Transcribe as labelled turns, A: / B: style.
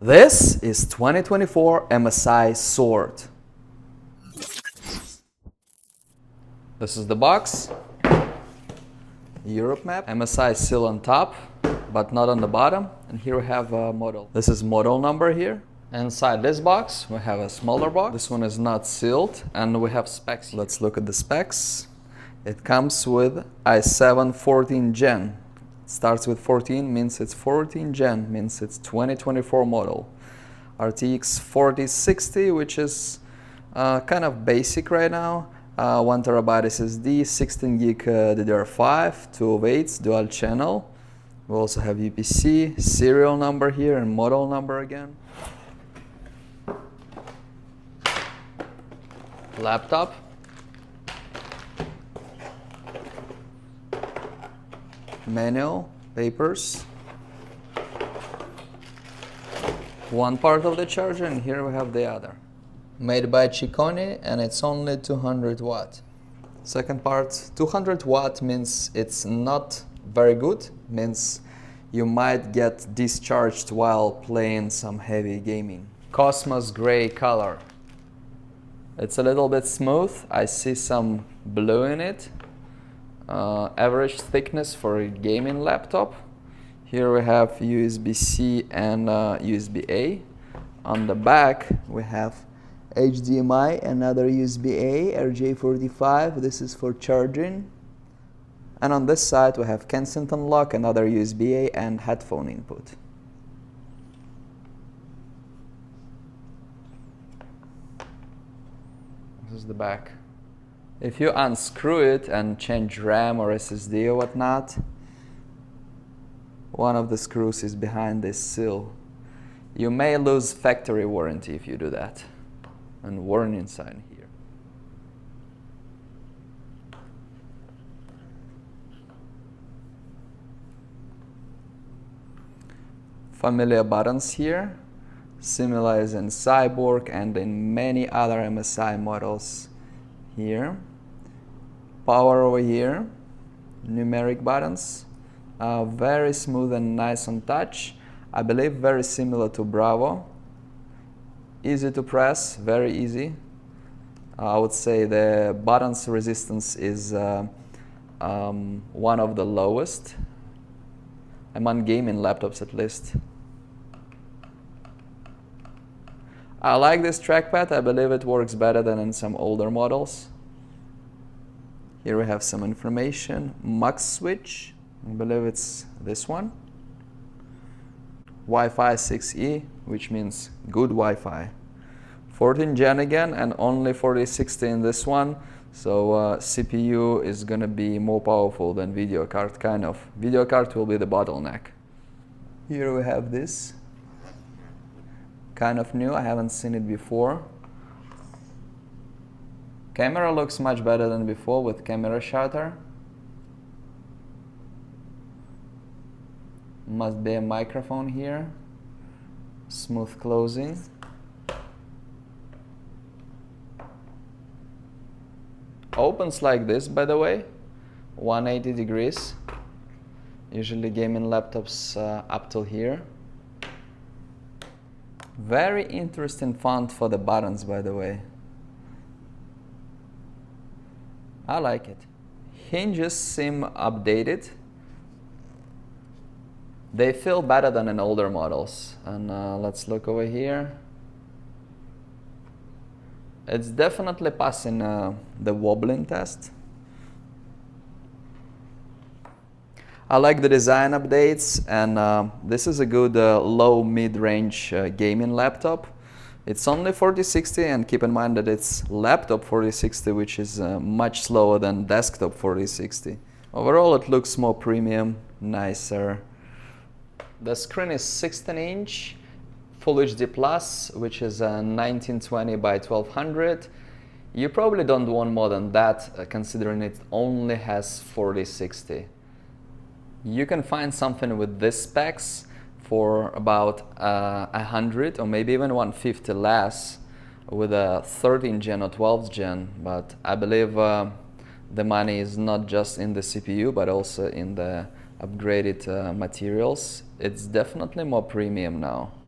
A: This is 2024 MSI Sword. This is the box. Europe map. MSI seal on top, but not on the bottom. And here we have a model. This is model number here. Inside this box, we have a smaller box. This one is not sealed, and we have specs. Let's look at the specs. It comes with i7 14 Gen. Starts with 14, means it's 14 Gen, means it's 2024 model. RTX 4060, which is kind of basic right now. 1 terabyte SSD, 16 gig DDR5, 208s, dual channel. We also have UPC, serial number here, and model number again. Laptop. Manual, papers, one part of the charger, and here we have the other. Made by Chicone, and it's only 200 watt. Second part, 200 watt means it's not very good, means you might get discharged while playing some heavy gaming. Cosmos gray color. It's a little bit smooth, I see some blue in it. Average thickness for a gaming laptop. Here we have USB-C and USB-A. On the back we have HDMI, another USB-A, RJ45, this is for charging. And on this side we have Kensington lock, another USB-A, and headphone input. This is the back. If you unscrew it and change RAM or SSD or whatnot, one of the screws is behind this seal. You may lose factory warranty if you do that. And warning sign here. Familiar buttons here, similar as in Cyborg and in many other MSI models here. Power over here, numeric buttons, very smooth and nice on touch. I believe very similar to Bravo. Easy to press, very easy. I would say the buttons resistance is one of the lowest among gaming laptops at least. I like this trackpad, I believe it works better than in some older models. Here we have some information. Mux switch, I believe it's this one. Wi-Fi 6E, which means good Wi-Fi. 14 Gen again, and only 4060 in this one. So CPU is gonna be more powerful than video card, kind of. Video card will be the bottleneck. Here we have this. Kind of new, I haven't seen it before. Camera looks much better than before with camera shutter. Must be a microphone here. Smooth closing. Opens like this, by the way, 180 degrees. Usually gaming laptops up till here. Very interesting font for the buttons, by the way. I like it. Hinges seem updated. They feel better than in older models. And let's look over here. It's definitely passing the wobbling test. I like the design updates, and this is a good low mid-range gaming laptop. It's only 4060, and keep in mind that it's laptop 4060, which is much slower than desktop 4060. Overall, it looks more premium, nicer. The screen is 16-inch, Full HD Plus, which is 1920 by 1200. You probably don't want more than that, considering it only has 4060. You can find something with these specs for about 100 or maybe even 150 less with a 13 Gen or 12 Gen, but I believe the money is not just in the CPU but also in the upgraded materials. It's definitely more premium now.